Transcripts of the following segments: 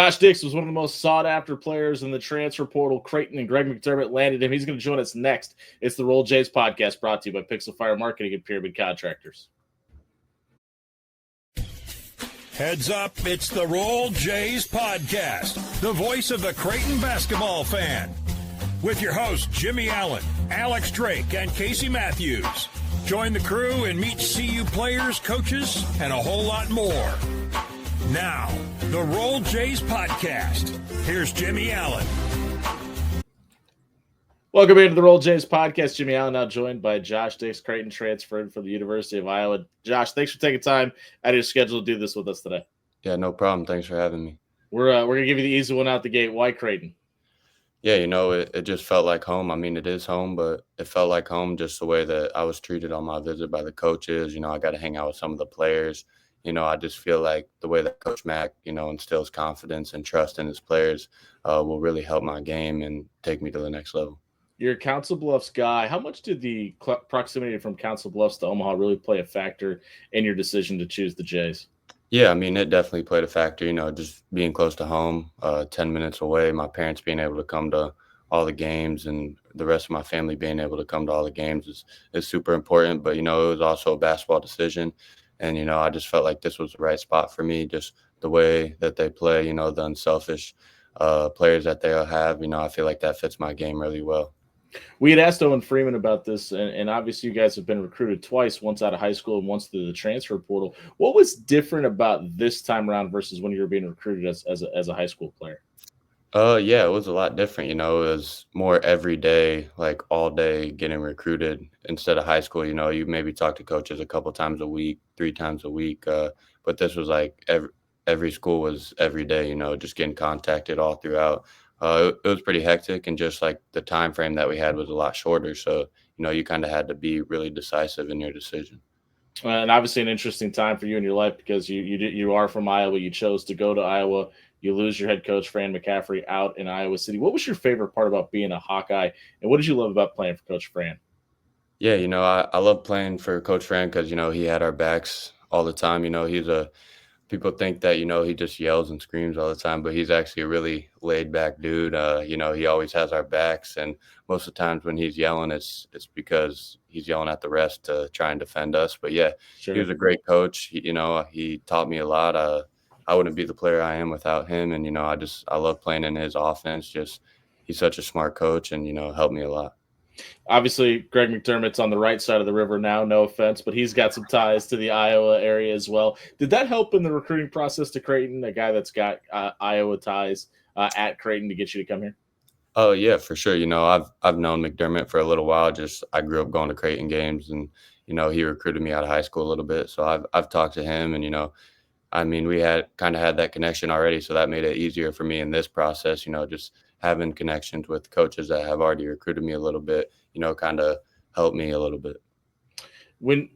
Josh Dix was one of the most sought-after players in the transfer portal. Creighton and Greg McDermott landed him. He's going to join us next. It's the Roll Jays podcast brought to you by Pixel Fire Marketing and Pyramid Contractors. Heads up, it's the Roll Jays podcast, the voice of the Creighton basketball fan. With your hosts, Jimmy Allen, Alex Drake, and Casey Matthews. Join the crew and meet CU players, coaches, and a whole lot more. Now, the Roll Jays podcast. Here's Jimmy Allen. Welcome into the Roll Jays podcast. Jimmy Allen now joined by Josh Dix, Creighton transferred from the University of Iowa. Josh, thanks for taking time out of your schedule to do this with us today. Yeah, no problem. Thanks for having me. We're going to give you the easy one out the gate. Why Creighton? Yeah, it just felt like home. I mean, it is home, but it felt like home just the way that I was treated on my visit by the coaches. I got to hang out with some of the players. I just feel like the way that Coach Mack, instills confidence and trust in his players will really help my game and take me to the next level. You're a Council Bluffs guy. How much did the proximity from Council Bluffs to Omaha really play a factor in your decision to choose the Jays? Yeah, I mean, it definitely played a factor, just being close to home, 10 minutes away, my parents being able to come to all the games and the rest of my family being able to come to all the games is super important. But, it was also a basketball decision. And, I just felt like this was the right spot for me, just the way that they play, the unselfish players that they have. I feel like that fits my game really well. We had asked Owen Freeman about this, and obviously you guys have been recruited twice, once out of high school and once through the transfer portal. What was different about this time around versus when you were being recruited as a high school player? Yeah, it was a lot different. It was more every day, like all day getting recruited instead of high school. You maybe talk to coaches a couple times a week, 3 times a week. But this was like every school was every day, just getting contacted all throughout. It was pretty hectic, and just like the time frame that we had was a lot shorter. So, you kind of had to be really decisive in your decision. And obviously an interesting time for you in your life because you are from Iowa. You chose to go to Iowa. You lose your head coach, Fran McCaffery, out in Iowa City. What was your favorite part about being a Hawkeye, and what did you love about playing for Coach Fran? Yeah, I love playing for Coach Fran because, he had our backs all the time. People think that, he just yells and screams all the time, but he's actually a really laid back dude. He always has our backs. And most of the times when he's yelling, it's because he's yelling at the rest to try and defend us. But yeah, Sure. He was a great coach. He taught me a lot. I wouldn't be the player I am without him. And, I love playing in his offense. Just he's such a smart coach and, helped me a lot. Obviously, Greg McDermott's on the right side of the river now, no offense, but he's got some ties to the Iowa area as well. Did that help in the recruiting process to Creighton, a guy that's got Iowa ties at Creighton to get you to come here? Oh, yeah, for sure. I've known McDermott for a little while. I grew up going to Creighton games and, he recruited me out of high school a little bit. So I've talked to him and, we had that connection already. So that made it easier for me in this process, just having connections with coaches that have already recruited me a little bit, kind of helped me a little bit. When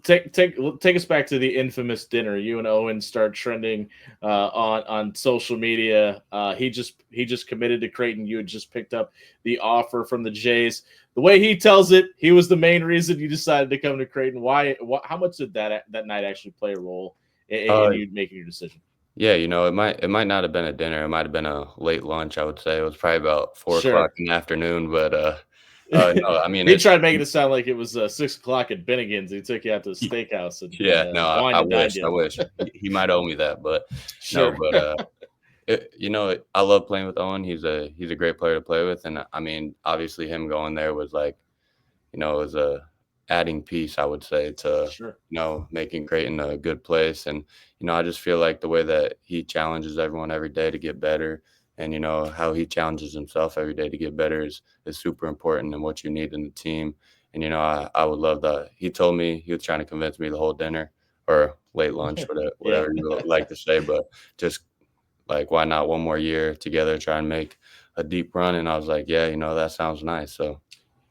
take us back to the infamous dinner. You and Owen start trending on social media. He just committed to Creighton. You had just picked up the offer from the Jays. The way he tells it, he was the main reason you decided to come to Creighton. Why? How much did that night actually play a role in you making your decision? Yeah, it might not have been a dinner. It might have been a late lunch, I would say. It was probably about 4 Sure. o'clock in the afternoon. But no, I mean, he tried making it sound like it was 6 o'clock at Bennigan's. He took you out to the steakhouse. And, yeah, no, I wish. He might owe me that, but sure. No, but I love playing with Owen. He's a great player to play with, and I mean, obviously, him going there was like, it was a adding piece, I would say, to Sure. Making Creighton a good place. And I just feel like the way that he challenges everyone every day to get better, and how he challenges himself every day to get better is super important and what you need in the team. And I would love that. He told me he was trying to convince me the whole dinner or late lunch, whatever you would like to say, but just like, why not one more year together, try and make a deep run? And I was like, yeah, that sounds nice. So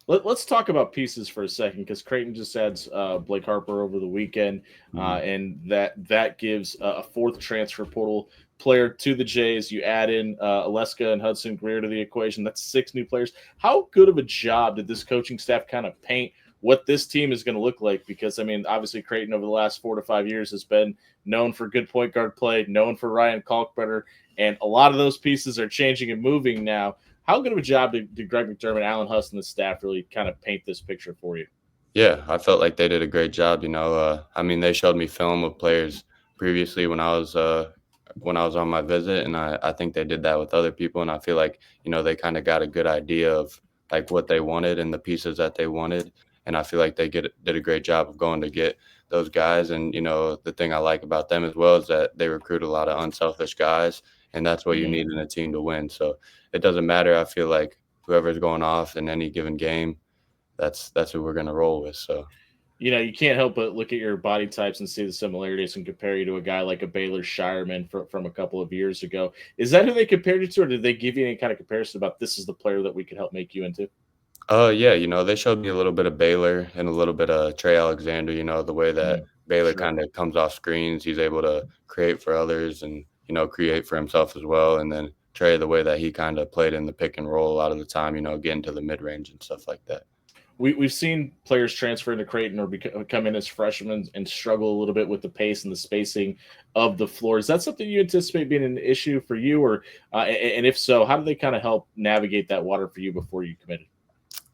let's talk about pieces for a second, because Creighton just adds Blake Harper over the weekend, and that gives a fourth transfer portal player to the Jays. You add in Aleska and Hudson Greer to the equation. That's 6 new players. How good of a job did this coaching staff kind of paint what this team is going to look like. Because I mean, obviously Creighton over the last 4 to 5 years has been known for good point guard play, known for Ryan Kalkbrenner, and a lot of those pieces are changing and moving now. How good of a job did Greg McDermott, Alan Huss, and the staff really kind of paint this picture for you? Yeah, I felt like they did a great job. I mean, they showed me film of players previously when I was on my visit, and I think they did that with other people. And I feel like they kind of got a good idea of like what they wanted and the pieces that they wanted. And I feel like did a great job of going to get those guys. And the thing I like about them as well is that they recruit a lot of unselfish guys, and that's what you need in a team to win. So it doesn't matter. I feel like whoever's going off in any given game, that's who we're gonna roll with. So You can't help but look at your body types and see the similarities and compare you to a guy like a Baylor Shireman from a couple of years ago. Is that who they compared you to, or did they give you any kind of comparison about this is the player that we could help make you into? yeah, they showed me a little bit of Baylor and a little bit of Trey Alexander. The way that Baylor Sure. kind of comes off screens, he's able to create for others and create for himself as well. And then Trey, the way that he kind of played in the pick and roll a lot of the time, getting to the mid range and stuff like that. We've seen players transfer into Creighton or come in as freshmen and struggle a little bit with the pace and the spacing of the floor. Is that something you anticipate being an issue for you, or and if so, how do they kind of help navigate that water for you before you committed?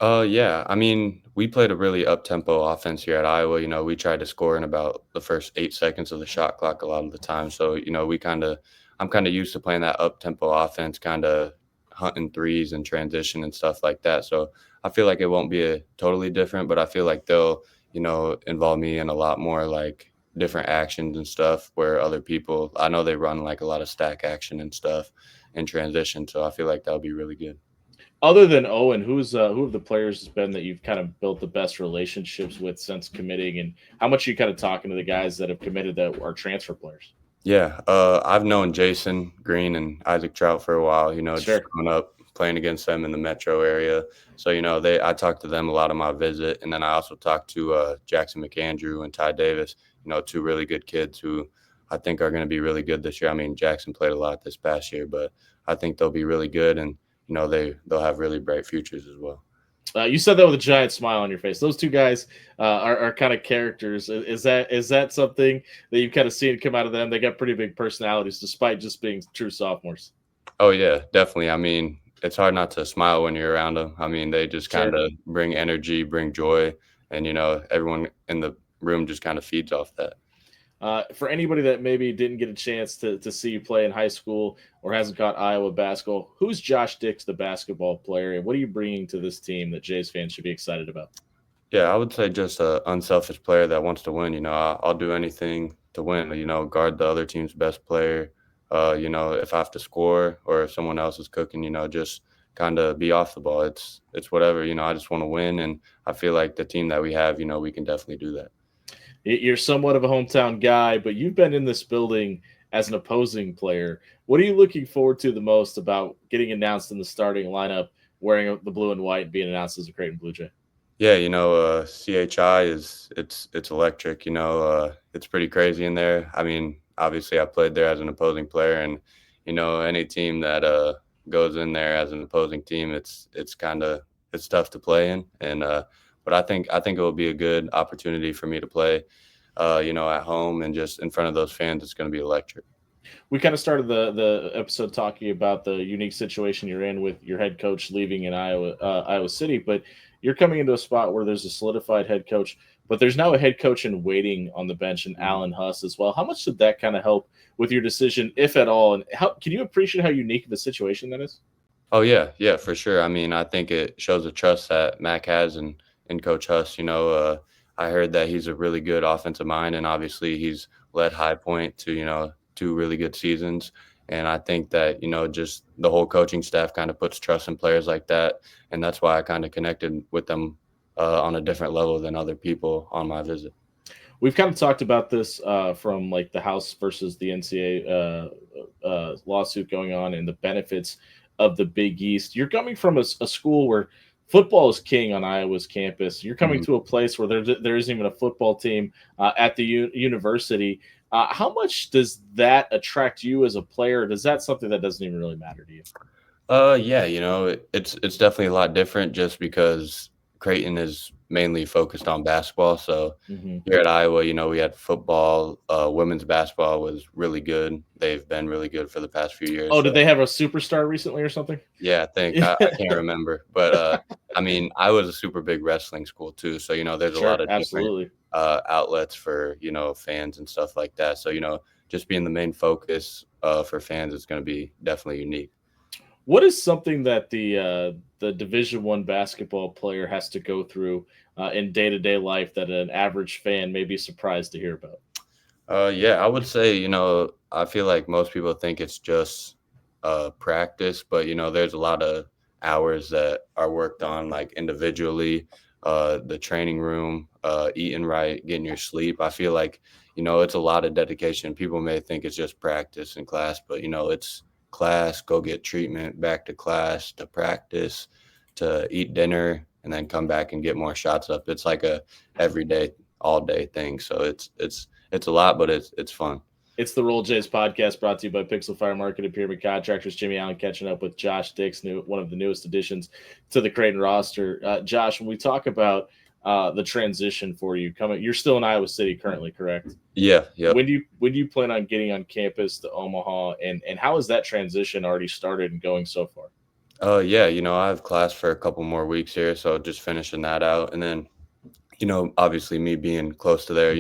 Yeah. I mean, we played a really up-tempo offense here at Iowa. We tried to score in about the first 8 seconds of the shot clock a lot of the time. So, I'm kind of used to playing that up-tempo offense, kind of hunting threes and transition and stuff like that. So I feel like it won't be a totally different, but I feel like they'll, involve me in a lot more like different actions and stuff where other people, I know they run like a lot of stack action and stuff in transition. So I feel like that'll be really good. Other than Owen, who have the players been that you've kind of built the best relationships with since committing, and how much are you kind of talking to the guys that have committed that are transfer players? Yeah, I've known Jason Green and Isaac Trout for a while, just Sure. growing up playing against them in the metro area. So, I talked to them a lot on my visit. And then I also talked to Jackson McAndrew and Ty Davis, two really good kids who I think are going to be really good this year. I mean, Jackson played a lot this past year, but I think they'll be really good. And, they'll have really bright futures as well. You said that with a giant smile on your face. Those two guys are kind of characters. Is that something that you've kind of seen come out of them? They got pretty big personalities, despite just being true sophomores. Oh, yeah, definitely. I mean, it's hard not to smile when you're around them. I mean, they just Sure. kind of bring energy, bring joy, and, everyone in the room just kind of feeds off that. For anybody that maybe didn't get a chance to see you play in high school or hasn't caught Iowa basketball, who's Josh Dix, the basketball player, and what are you bringing to this team that Jays fans should be excited about? Yeah, I would say just an unselfish player that wants to win. I'll do anything to win, guard the other team's best player. If I have to score or if someone else is cooking, just kind of be off the ball. It's whatever, I just want to win. And I feel like the team that we have, we can definitely do that. You're somewhat of a hometown guy, but you've been in this building as an opposing player. What are you looking forward to the most about getting announced in the starting lineup, wearing the blue and white, and being announced as a Creighton Blue Jay? Yeah, CHI it's electric, it's pretty crazy in there. I mean, obviously I played there as an opposing player and any team that goes in there as an opposing team, it's tough to play in. And but I think it will be a good opportunity for me to play at home and just in front of those fans. It's going to be electric. We kind of started the episode talking about the unique situation you're in with your head coach leaving in Iowa City, but you're coming into a spot where there's a solidified head coach, but there's now a head coach in waiting on the bench, and Alan Huss as well. How much did that kind of help with your decision, if at all? And how can you appreciate how unique of a situation that is? Oh yeah, for sure. I mean, I think it shows the trust that Mac has in Coach Huss. I heard that he's a really good offensive mind, and obviously he's led High Point to 2 really good seasons. And I think that just the whole coaching staff kind of puts trust in players like that, and that's why I kind of connected with them on a different level than other people on my visit. We've kind of talked about this from like the House versus the NCAA lawsuit going on and the benefits of the Big East. You're coming from a school where football is king on Iowa's campus. You're coming to a place where there isn't even a football team at the university. How much does that attract you as a player? Or is that something that doesn't even really matter to you? Yeah, it's definitely a lot different just because Creighton is mainly focused on basketball. So Mm-hmm. here at Iowa, we had football. Women's basketball was really good. They've been really good for the past few years. Oh, So. did they have a superstar recently or something? Yeah, I think I can't remember, but I mean, I was a super big wrestling school too, so there's a lot Sure, of different absolutely. outlets for fans and stuff like that. So just being the main focus for fans is going to be definitely unique. What is something that the Division I basketball player has to go through in day to day life that an average fan may be surprised to hear about? Yeah, I would say I feel like most people think it's just practice, but there's a lot of hours that are worked on like individually, the training room, eating right, getting your sleep. I feel like it's a lot of dedication. People may think it's just practice and class, but it's class, go get treatment, back to class, to practice, to eat dinner, and then come back and get more shots up. It's like a everyday, all day thing. So it's a lot, but it's fun. It's the Roll Jays podcast brought to you by Pixel Fire Market and Pyramid Contractors. Jimmy Allen catching up with Josh Dix, one of the newest additions to the Creighton roster. Josh, when we talk about the transition for you, you're still in Iowa City currently, correct? Yeah. When do you plan on getting on campus to Omaha, and how has that transition already started and going so far? Yeah, I have class for a couple more weeks here, so just finishing that out, and then obviously me being close to there,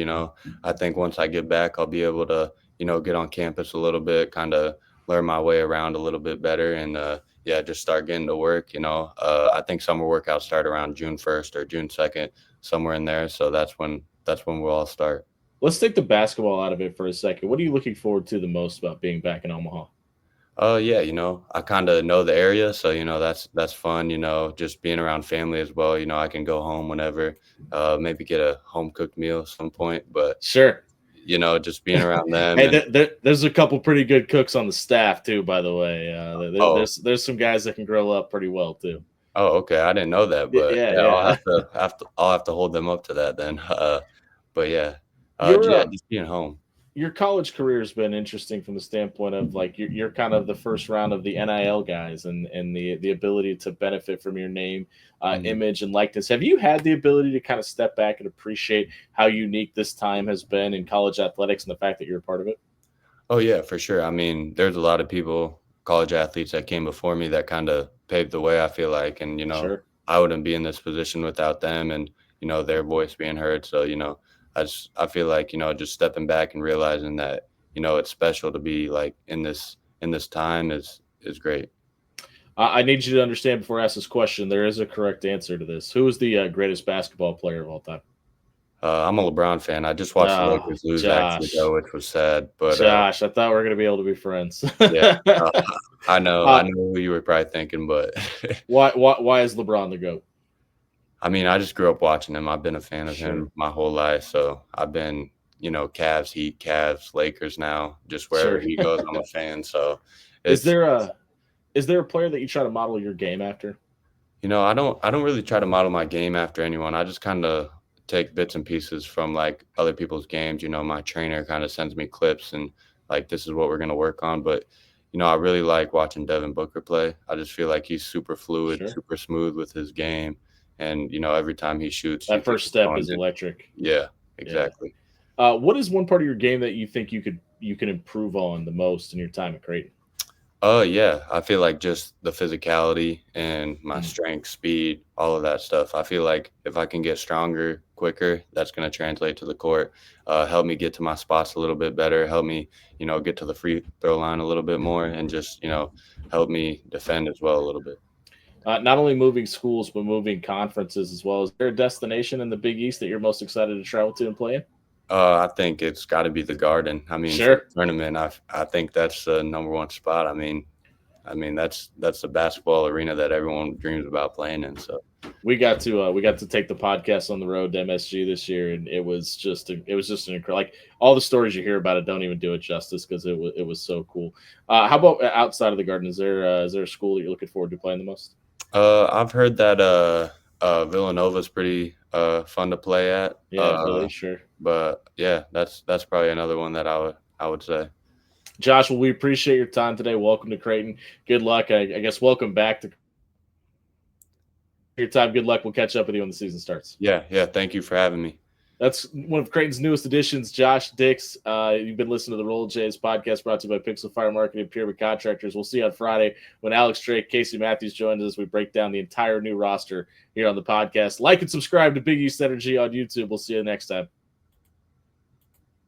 I think once I get back, I'll be able to, get on campus a little bit, kind of learn my way around a little bit better, and yeah, just start getting to work. I think summer workouts start around June 1st or June 2nd, somewhere in there. So that's when we'll all start. Let's take the basketball out of it for a second. What are you looking forward to the most about being back in Omaha? Yeah, I kind of know the area, so that's fun. Just being around family as well. I can go home whenever, maybe get a home cooked meal at some point. But sure, just being around them. Hey, there's a couple pretty good cooks on the staff too, by the way. There's some guys that can grill up pretty well too. Oh, okay, I didn't know that, but yeah. I'll have to hold them up to that then. But yeah, just being home. Your college career has been interesting from the standpoint of like you're kind of the first round of the NIL guys and the ability to benefit from your name, image, and likeness. Have you had the ability to kind of step back and appreciate how unique this time has been in college athletics and the fact that you're a part of it? Oh yeah, for sure. I mean, there's a lot of people, college athletes that came before me that kind of paved the way, I feel like, and Sure. I wouldn't be in this position without them and their voice being heard. So I feel like just stepping back and realizing that it's special to be like in this time is great. I need you to understand before I ask this question, there is a correct answer to this. Who is the greatest basketball player of all time? I'm a LeBron fan. I just watched the Lakers lose actually, though, which was sad. But Josh, I thought we were going to be able to be friends. Yeah, I know who you were probably thinking, but why is LeBron the GOAT? I mean, I just grew up watching him. I've been a fan of him my whole life. So I've been, Cavs, Heat, Cavs, Lakers now. Just wherever he goes, I'm a fan. So is there a player that you try to model your game after? I don't really try to model my game after anyone. I just kind of take bits and pieces from like other people's games. My trainer kind of sends me clips and like, this is what we're going to work on. But, I really like watching Devin Booker play. I just feel like he's super fluid, super smooth with his game. And, every time he shoots, that first step is electric. Yeah, exactly. Yeah. What is one part of your game that you think you can improve on the most in your time at Creighton? Yeah, I feel like just the physicality and my strength, speed, all of that stuff. I feel like if I can get stronger, quicker, that's going to translate to the court, help me get to my spots a little bit better, help me, get to the free throw line a little bit more, and just, help me defend as well a little bit. Not only moving schools, but moving conferences as well. Is there a destination in the Big East that you're most excited to travel to and play in? I think it's got to be the Garden. I mean, sure. Tournament. I think that's the number one spot. I mean, that's the basketball arena that everyone dreams about playing in. So we got to take the podcast on the road to MSG this year, and it was just an incredible. Like all the stories you hear about it don't even do it justice because it was so cool. How about outside of the Garden? Is there a school that you're looking forward to playing the most? I've heard that Villanova's pretty fun to play at. Yeah, really, sure. But yeah, that's probably another one that I would say. Josh, well, we appreciate your time today. Welcome to Creighton. Good luck. I guess welcome back to Your time. Good luck. We'll catch up with you when the season starts. Yeah. Thank you for having me. That's one of Creighton's newest additions, Josh Dix. You've been listening to the Roll Jays podcast brought to you by Pixel Fire Marketing and Pyramid Contractors. We'll see you on Friday when Alex Drake, Casey Matthews joins us. We break down the entire new roster here on the podcast. Like and subscribe to Big East Energy on YouTube. We'll see you next time.